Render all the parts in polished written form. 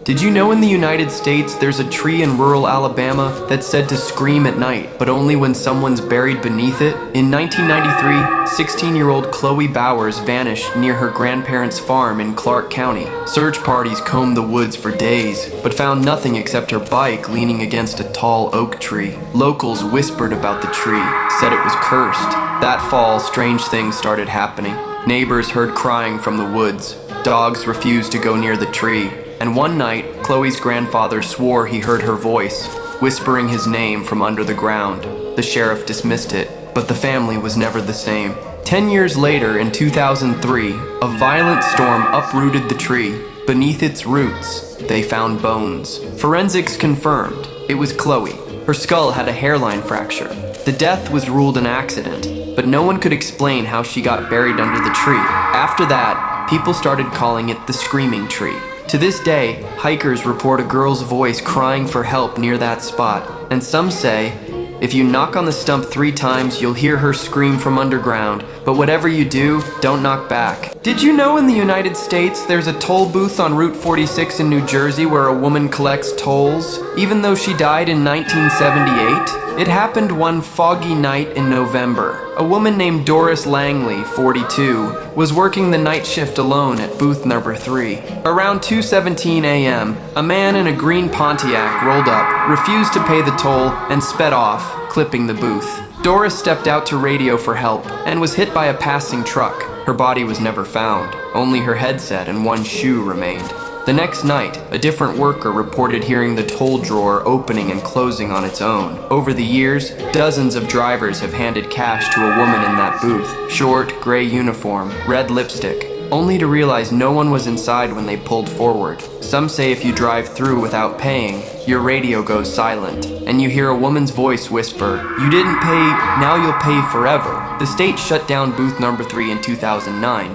Did you know in the United States there's a tree in rural Alabama that's said to scream at night, but only when someone's buried beneath it? In 1993, 16-year-old Chloe Bowers vanished near her grandparents' farm in Clark County. Search parties combed the woods for days, but found nothing except her bike leaning against a tall oak tree. Locals whispered about the tree, said it was cursed. That fall, strange things started happening. Neighbors heard crying from the woods. Dogs refused to go near the tree. And one night, Chloe's grandfather swore he heard her voice, whispering his name from under the ground. The sheriff dismissed it, but the family was never the same. 10 years later, in 2003, a violent storm uprooted the tree. Beneath its roots, they found bones. Forensics confirmed it was Chloe. Her skull had a hairline fracture. The death was ruled an accident, but no one could explain how she got buried under the tree. After that, people started calling it the Screaming Tree. To this day, hikers report a girl's voice crying for help near that spot, and some say, if you knock on the stump 3 times, you'll hear her scream from underground, but whatever you do, don't knock back. Did you know in the United States there's a toll booth on Route 46 in New Jersey where a woman collects tolls, even though she died in 1978? It happened one foggy night in November. A woman named Doris Langley, 42, was working the night shift alone at booth number 3. Around 2:17 a.m., a man in a green Pontiac rolled up, refused to pay the toll, and sped off, clipping the booth. Doris stepped out to radio for help and was hit by a passing truck. Her body was never found. Only her headset and one shoe remained. The next night, a different worker reported hearing the toll drawer opening and closing on its own. Over the years, dozens of drivers have handed cash to a woman in that booth. Short, gray uniform, red lipstick, only to realize no one was inside when they pulled forward. Some say if you drive through without paying, your radio goes silent, and you hear a woman's voice whisper, "You didn't pay, now you'll pay forever." The state shut down booth number 3 in 2009.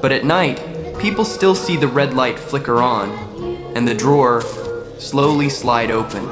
But at night, people still see the red light flicker on, and the drawer slowly slide open.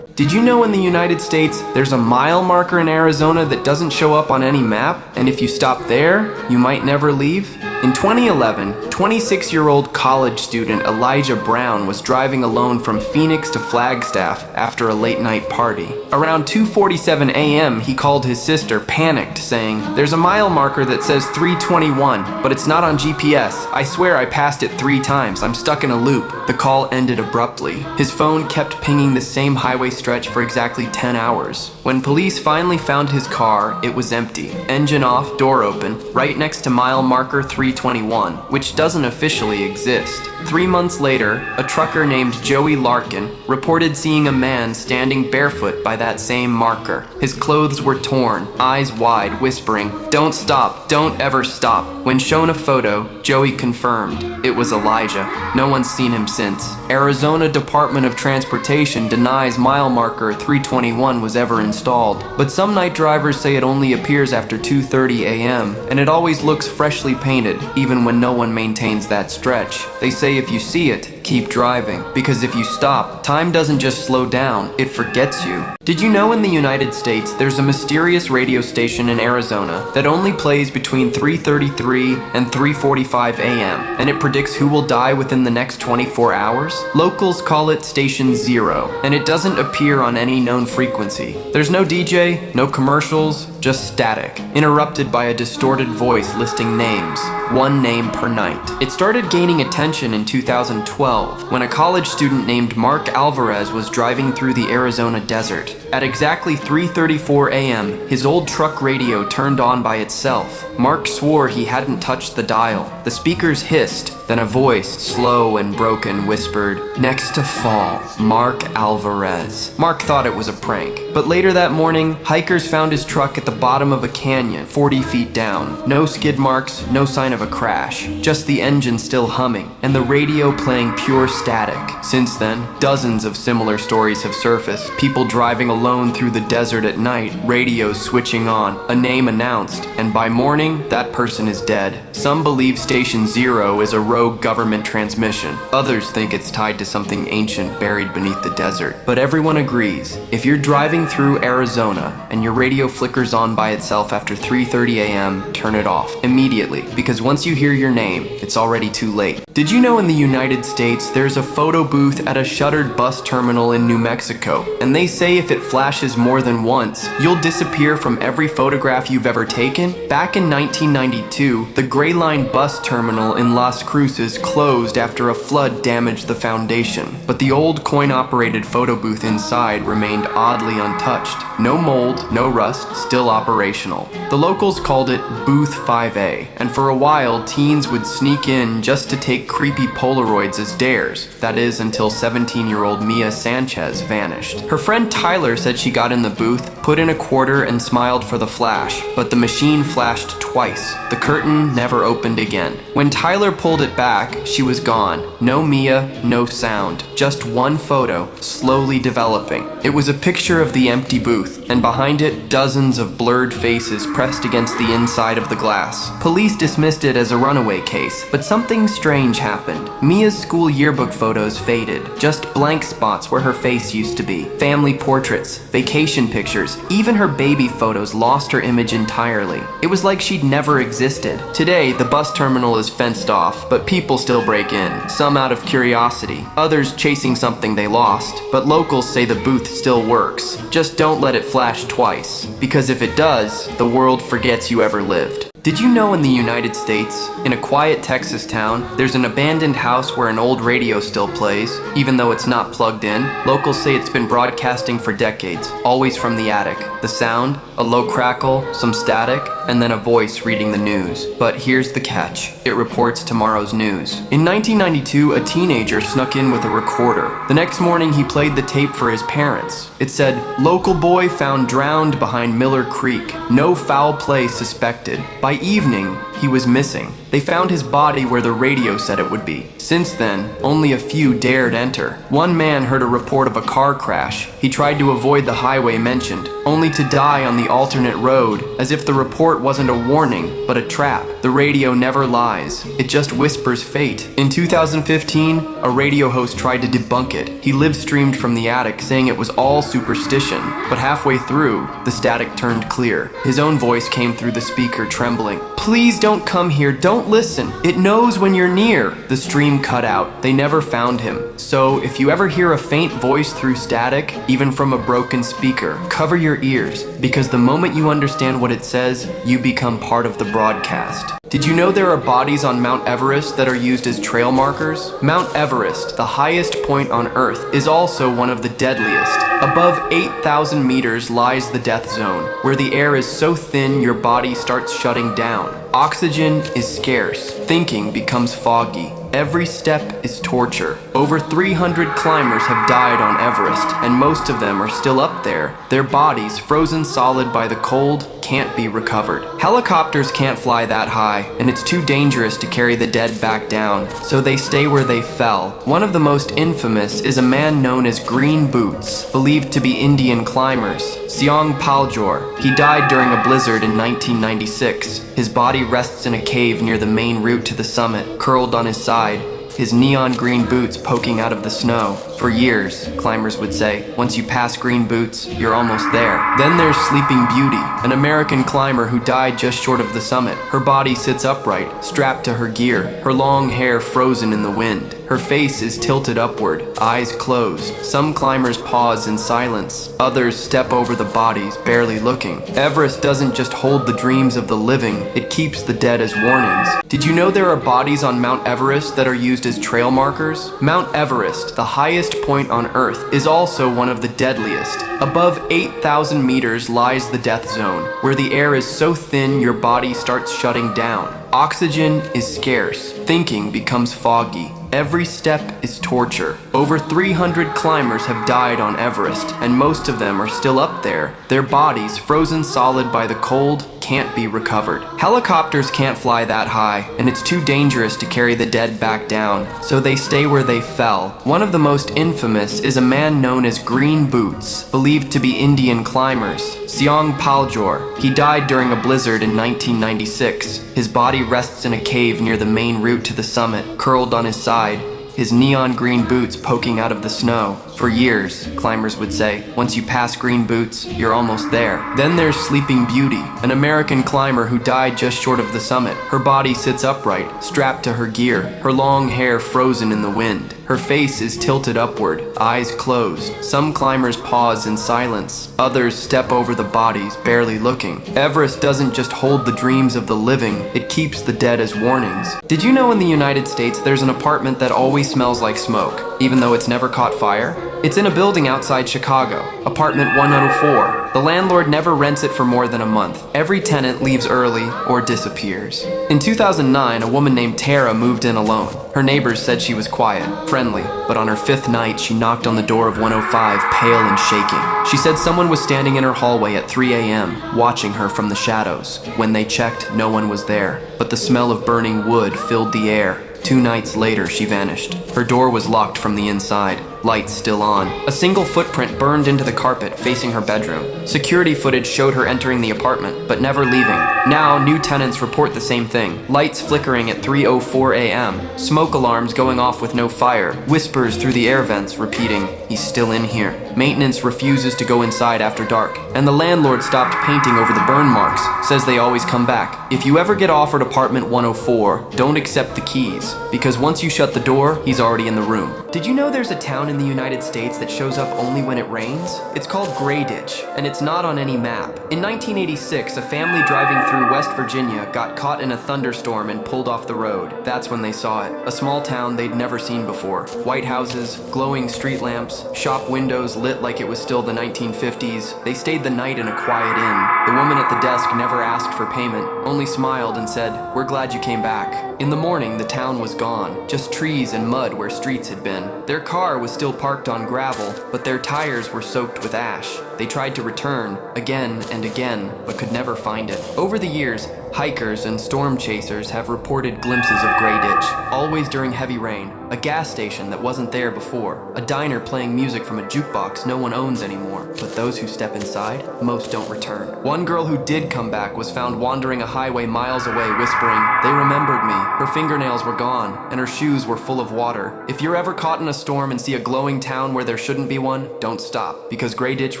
Did you know in the United States there's a mile marker in Arizona that doesn't show up on any map, and if you stop there, you might never leave? In 2011, 26-year-old college student Elijah Brown was driving alone from Phoenix to Flagstaff after a late-night party. Around 2:47 a.m., he called his sister, panicked, saying, "There's a mile marker that says 321, but it's not on GPS. I swear I passed it 3 times. I'm stuck in a loop." The call ended abruptly. His phone kept pinging the same highway stretch for exactly 10 hours. When police finally found his car, it was empty. Engine off, door open, right next to mile marker 321, which doesn't officially exist. 3 months later, a trucker named Joey Larkin reported seeing a man standing barefoot by that same marker. His clothes were torn, eyes wide, whispering, "Don't stop, don't ever stop." When shown a photo, Joey confirmed it was Elijah. No one's seen him since. Arizona Department of Transportation denies mile marker 321 was ever installed, but some night drivers say it only appears after 2:30 a.m., and it always looks freshly painted, even when no one maintains that stretch. They say if you see it, keep driving, because if you stop, time doesn't just slow down, it forgets you. Did you know in the United States there's a mysterious radio station in Arizona that only plays between 3:33 and 3:45 a.m., and it predicts who will die within the next 24 hours? Locals call it Station Zero, and it doesn't appear on any known frequency. There's no DJ, no commercials, just static, interrupted by a distorted voice listing names, 1 name per night. It started gaining attention in 2012 when a college student named Mark Alvarez was driving through the Arizona desert. At exactly 3:34 a.m., his old truck radio turned on by itself. Mark swore he hadn't touched the dial. The speakers hissed, then a voice, slow and broken, whispered, "Next to fall, Mark Alvarez." Mark thought it was a prank, but later that morning, hikers found his truck at the bottom of a canyon 40 feet down. No skid marks, no sign of a crash, just the engine still humming, and the radio playing pure static. Since then, dozens of similar stories have surfaced. People driving alone through the desert at night, radios switching on, a name announced, and by morning, that person is dead. Some believe Station Zero is a rogue government transmission. Others think it's tied to something ancient buried beneath the desert. But everyone agrees, if you're driving through Arizona and your radio flickers on by itself after 3:30 a.m., turn it off immediately, because once you hear your name, it's already too late. Did you know in the United States there's a photo booth at a shuttered bus terminal in New Mexico, and they say if it flashes more than once, you'll disappear from every photograph you've ever taken? Back in 1992, the Gray Line bus terminal in Las Cruces closed after a flood damaged the foundation, but the old coin-operated photo booth inside remained oddly untouched. No mold, no rust, still operational. The locals called it Booth 5A, and for a while, teens would sneak in just to take creepy Polaroids as dares. That is, until 17-year-old Mia Sanchez vanished. Her friend Tyler said she got in the booth, put in a quarter, and smiled for the flash, but the machine flashed twice. The curtain never opened again. When Tyler pulled it back, she was gone. No Mia, no sound. Just one photo, slowly developing. It was a picture of the empty booth, and behind it, dozens of blurred faces pressed against the inside of the glass. Police dismissed it as a runaway case, but something strange happened. Mia's school yearbook photos faded, just blank spots where her face used to be. Family portraits, vacation pictures, even her baby photos lost her image entirely. It was like she'd never existed. Today, the bus terminal is fenced off, but people still break in, some out of curiosity, others chasing something they lost. But locals say the booth still works. Just don't let it flash twice, because if it does, the world forgets you ever lived. Did you know in the United States, in a quiet Texas town, there's an abandoned house where an old radio still plays, even though it's not plugged in? Locals say it's been broadcasting for decades, always from the attic. The sound, a low crackle, some static, and then a voice reading the news. But here's the catch. It reports tomorrow's news. In 1992, a teenager snuck in with a recorder. The next morning, he played the tape for his parents. It said, "Local boy found drowned behind Miller Creek. No foul play suspected. By evening, he was missing. They found his body where the radio said it would be. Since then, only a few dared enter. One man heard a report of a car crash. He tried to avoid the highway mentioned, only to die on the alternate road, as if the report wasn't a warning, but a trap. The radio never lies. It just whispers fate." In 2015, a radio host tried to debunk it. He live-streamed from the attic, saying it was all superstition. But halfway through, the static turned clear. His own voice came through the speaker, trembling. "Please don't come here. Don't listen. It knows when you're near." The stream cut out. They never found him. So, if you ever hear a faint voice through static, even from a broken speaker, cover your ears, because the moment you understand what it says, you become part of the broadcast. Did you know there are bodies on Mount Everest that are used as trail markers? Mount Everest, the highest point on Earth, is also one of the deadliest. Above 8,000 meters lies the death zone, where the air is so thin your body starts shutting down. Oxygen is scarce. Thinking becomes foggy. Every step is torture. Over 300 climbers have died on Everest, and most of them are still up there. Their bodies, frozen solid by the cold, can't be recovered. Helicopters can't fly that high, and it's too dangerous to carry the dead back down, so they stay where they fell. One of the most infamous is a man known as Green Boots, believed to be Indian climbers, Seong Paljor. He died during a blizzard in 1996. His body rests in a cave near the main route to the summit, curled on his side, his neon green boots poking out of the snow. For years, climbers would say, once you pass Green Boots, you're almost there. Then there's Sleeping Beauty, an American climber who died just short of the summit. Her body sits upright, strapped to her gear, her long hair frozen in the wind. Her face is tilted upward, eyes closed. Some climbers pause in silence. Others step over the bodies, barely looking. Everest doesn't just hold the dreams of the living, it keeps the dead as warnings. Did you know there are bodies on Mount Everest that are used as trail markers? Mount Everest, the highest point on Earth, is also one of the deadliest. Above 8,000 meters lies the death zone, where the air is so thin your body starts shutting down. Oxygen is scarce. Thinking becomes foggy. Every step is torture. Over 300 climbers have died on Everest, and most of them are still up there. Their bodies, frozen solid by the cold, can't be recovered. Helicopters can't fly that high, and it's too dangerous to carry the dead back down, so they stay where they fell. One of the most infamous is a man known as Green Boots, believed to be Indian climbers, Seong Paljor. He died during a blizzard in 1996. His body rests in a cave near the main route to the summit, curled on his side, his neon green boots poking out of the snow. For years, climbers would say, once you pass Green Boots, you're almost there. Then there's Sleeping Beauty, an American climber who died just short of the summit. Her body sits upright, strapped to her gear, her long hair frozen in the wind. Her face is tilted upward, eyes closed. Some climbers pause in silence. Others step over the bodies, barely looking. Everest doesn't just hold the dreams of the living, it keeps the dead as warnings. Did you know in the United States there's an apartment that always smells like smoke, even though it's never caught fire? It's in a building outside Chicago, apartment 104. The landlord never rents it for more than a month. Every tenant leaves early or disappears. In 2009, a woman named Tara moved in alone. Her neighbors said she was quiet, friendly, but on her 5th night, she knocked on the door of 105, pale and shaking. She said someone was standing in her hallway at 3 a.m., watching her from the shadows. When they checked, no one was there, but the smell of burning wood filled the air. 2 nights later, she vanished. Her door was locked from the inside, lights still on. A single footprint burned into the carpet facing her bedroom. Security footage showed her entering the apartment, but never leaving. Now, new tenants report the same thing. Lights flickering at 3:04 a.m., smoke alarms going off with no fire, whispers through the air vents repeating, "He's still in here." Maintenance refuses to go inside after dark, and the landlord stopped painting over the burn marks, says they always come back. If you ever get offered apartment 104, don't accept the keys, because once you shut the door, he's already in the room. Did you know there's a town in the United States that shows up only when it rains? It's called Gray Ditch, and it's not on any map. In 1986, a family driving through West Virginia got caught in a thunderstorm and pulled off the road. That's when they saw it. A small town they'd never seen before. White houses, glowing street lamps, shop windows lit like it was still the 1950s. They stayed the night in a quiet inn. The woman at the desk never asked for payment, only smiled and said, "We're glad you came back." In the morning, the town was gone, just trees and mud where streets had been. Their car was still parked on gravel, but their tires were soaked with ash. They tried to return, again and again, but could never find it. Over the years, hikers and storm chasers have reported glimpses of Gray Ditch, always during heavy rain, a gas station that wasn't there before, a diner playing music from a jukebox no one owns anymore, but those who step inside, most don't return. One girl who did come back was found wandering a highway miles away whispering, "They remembered me." Her fingernails were gone, and her shoes were full of water. If you're ever caught in a storm and see a glowing town where there shouldn't be one, don't stop, because Gray Ditch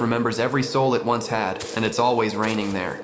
remembers every soul it once had, and it's always raining there.